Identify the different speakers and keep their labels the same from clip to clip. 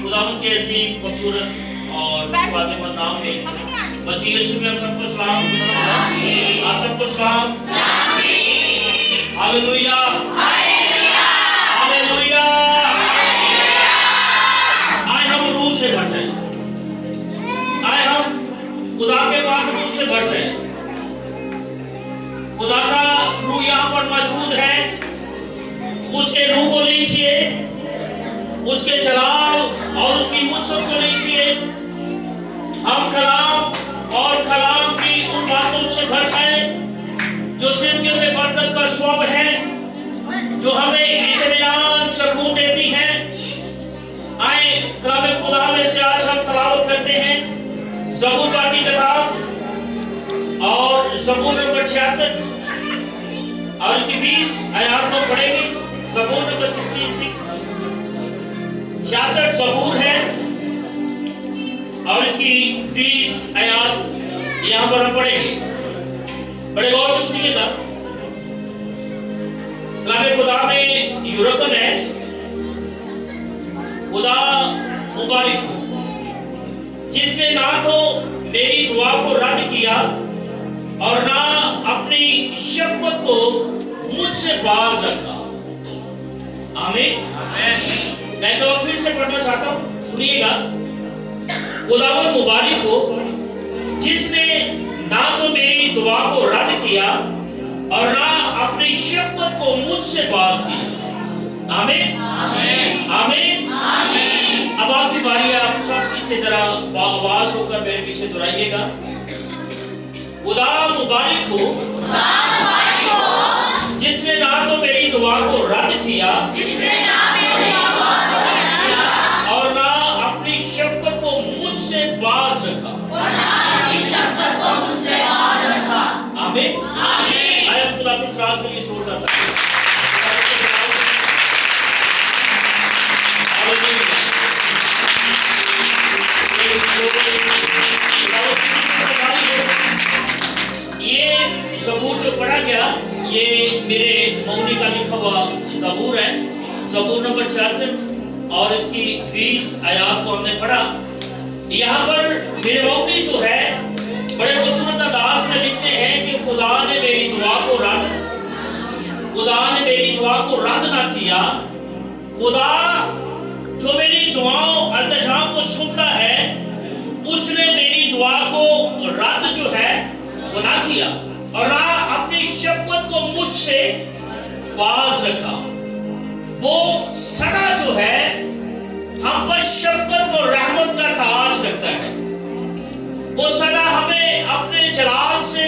Speaker 1: खुदावंद के ऐसी खूबसूरत और फातिमा नाम में मसीह यीशु में आप सबको सलाम, आप सबको सलाम। Hallelujah, hallelujah. आए हम रूह से भर जाए, आए हम खुदा के पास रूह से भर जाए। खुदा का रूह यहाँ पर मौजूद है, उसके रूह को लीजिए, उसके जलाल और उसकी वुसअत को लीजिए। हम कलाम और कलाम की उन बातों से भर जाए जो जिंदगी में बरकत का स्वभाव है, जो हमें इत्मीनान सुकून देती है। आए कलाम खुदा में से आज हम तिलावत करते हैं ज़बूर की किताब और ज़बूर नंबर 66 और इसकी 20 आयत को पढ़ेंगे। ज़बूर नंबर 66 ज़बूर है और इसकी 20 आयत यहाँ पर हम पढ़ेंगे। बड़े गौर से सुनिएगा। कलाम खुदा में ये रकम है, खुदा मुबारक हो जिसने ना तो मेरी दुआ को रद्द किया और ना अपनी शफ़क़त को मुझसे बाज रखा। आमीन। मैं तो फिर से पढ़ना चाहता हूँ, सुनिएगा। खुदावंद मुबारक हो जिसने ना तो मेरी दुआ को रद्द किया और ना अपनी शफ़क़त को मुझसे बाज किया। आमीन, आमीन। अब आपकी बारी है, आप सब इसी तरह आवाज होकर मेरे पीछे दोहराइएगा। खुदा मुबारक हो जिसने ना तो मेरी दुआ को रद्द किया और ना अपनी शफ़क़त को मुझसे बाज रखा। आमीन। आया खुदा की सलाह के लिए शोर करता है। ये ज़बूर जो पढ़ा गया, ये मेरे मौनी का लिखा हुआ ज़बूर है। ज़बूर नंबर 66 और इसकी 20 आयत को हमने पढ़ा। यहाँ पर मेरे मौनी जो है बड़े खूबसूरत अंदाज में लिखते हैं कि खुदा ने मेरी दुआ को रद्द ना किया। खुदा जो मेरी दुआओं अल्तजाम को सुनता है, उसने मेरी दुआ को रद्द जो है वो ना किया और ना अपनी शफ़क़त को मुझसे बाज रखा। वो सदा जो है हम पर शफ़क़त और रहमत का ताज रखता है। वो सदा हमें अपने जलाल से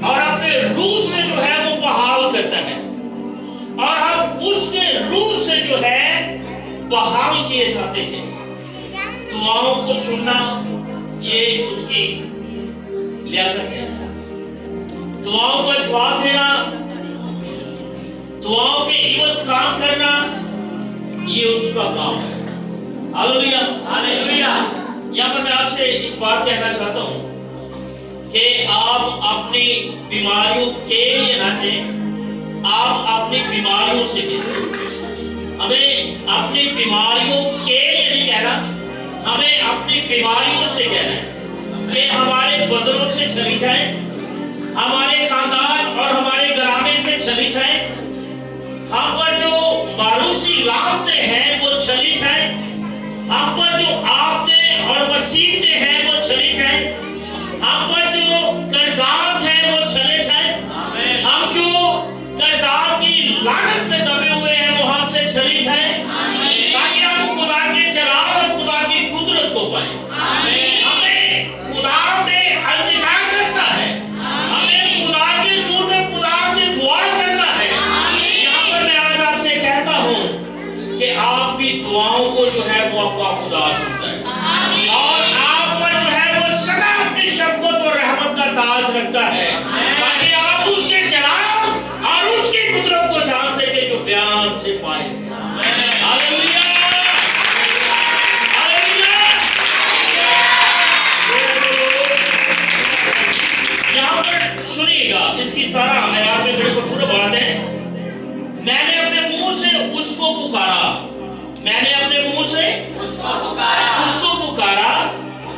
Speaker 1: और अपने रूह से जो है वो बहाल करता है और हम उसके रूह से जो है बहाल किए जाते हैं। दुआओं को सुनना ये उसकी लियाकत है। दुआओं का जवाब देना, दुआओं के इवज़ काम करना, ये उसका काम है। Hallelujah, hallelujah. यहाँ पर मैं आपसे एक बात कहना चाहता हूँ कि आप अपनी बीमारियों के लिए ना कहें, आप अपनी बीमारियों से कहें। हमें अपनी बीमारियों के लिए नहीं कहना, हमें अपनी बीमारियों से कहना है कि हमारे बदनों से चली जाए, हमारे खानदान और हमारे घराने से चली जाए, हम पर जो मारूसी लानतें हैं वो चली जाए, हम पर जो आफतें और मुसीबतें हैं वो चली जाए, हम पर जो कर्जात हैं वो चले जाए, हम जो कर्जात की लानत में दबे हुए हैं वो हमसे चली जाए, ताकि हम खुदा के जलाल और खुदा की कुदरत को पाएं। हमें खुदा में इल्तिजा करना है, हमें खुदा के सुर में खुदा से दुआ करना है। यहाँ पर मैं आज आपसे कहता हूँ कि आपकी दुआओं को जो है वो आपका खुदा सुनता है और आप पर जो है वो सदा अपनी शफ़क़त और रहमत का ताज रखता है, ताकि आप उसके जलाल और उसकी कुदरत को जान सके जो बयान से पाए। Hallelujah, hallelujah. यहाँ पर सुनिएगा, इसकी सारा आयत में बड़ी खूबसूरत बात है। मैंने अपने मुंह से उसको पुकारा, मैंने अपने मुंह से उसको पुकारा,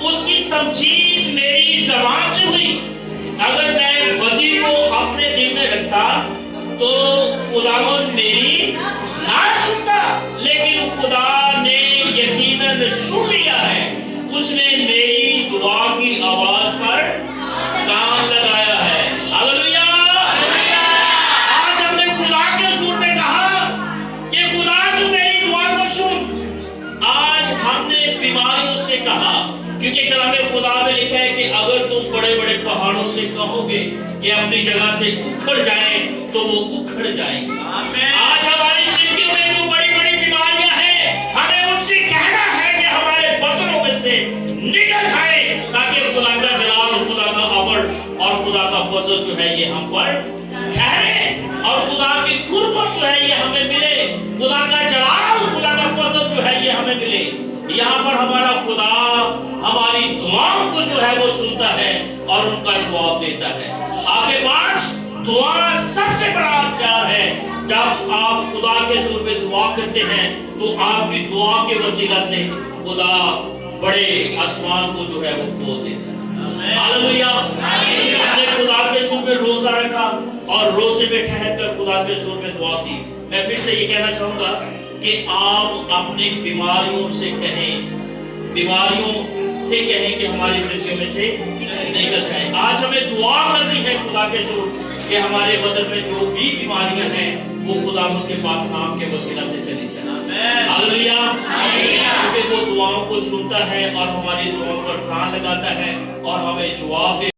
Speaker 1: उसकी तमजीद मेरी ज़बान से हुई। अगर मैं बदी को अपने दिल में रखता तो खुदावंद मेरी ना सुनता, लेकिन खुदा ने यकीनन सुन लिया है। उसने मेरी दुआ की आवाज पर कान लगाया है। हालेलुया। आज हमने खुदा के सुर में कहा कि खुदा तू मेरी दुआ को सुन। आज हमने बीमारियों से कहा, क्योंकि कलामे खुदा में लिखा है कि अगर तुम बड़े बड़े पहाड़ों से कहोगे कि अपनी जगह से उखड़ जाए तो वो उखड़ जाएंगे। आज हमारी जिंदगी में जो बड़ी बड़ी बीमारियां हैं, हमें उनसे कहना है कि हमारे बदनों में से निकल जाए, ताकि खुदा का जलाल, खुदा का अमर और खुदा का फजल जो है ये हम पर ठहरे, और खुदा की कुर्बत जो है ये हमें मिले, खुदा का जलाल, खुदा का फजल जो है ये हमें मिले। यहाँ पर हमारा खुदा हमारी दुआओं को जो है वो सुनता है और उनका जवाब देता है। आपके पास दुआ सबसे बड़ा हथियार है। जब आप खुदा के सुर में दुआ करते हैं तो आपकी दुआ के वसीला से खुदा बड़े आसमान को जो है वो खोल देता है। हालेलुया। हमने खुदा के सुर में रोजा रखा और रोजे में ठहर कर खुदा के सुर में दुआ की। मैं फिर से ये कहना चाहूंगा कि आप अपनी बीमारियों से कहें, बीमारियों से कहें कि हमारी जिंदगी में से निकल जाए। आज हमें दुआ करनी है खुदा के सुर कि हमारे बदन में जो भी बीमारियां हैं वो खुदा के पाक नाम के वसीला से चली जाए। हालेलुया। क्योंकि वो दुआओं को सुनता है और हमारी दुआओं पर कान लगाता है और हमें जवाब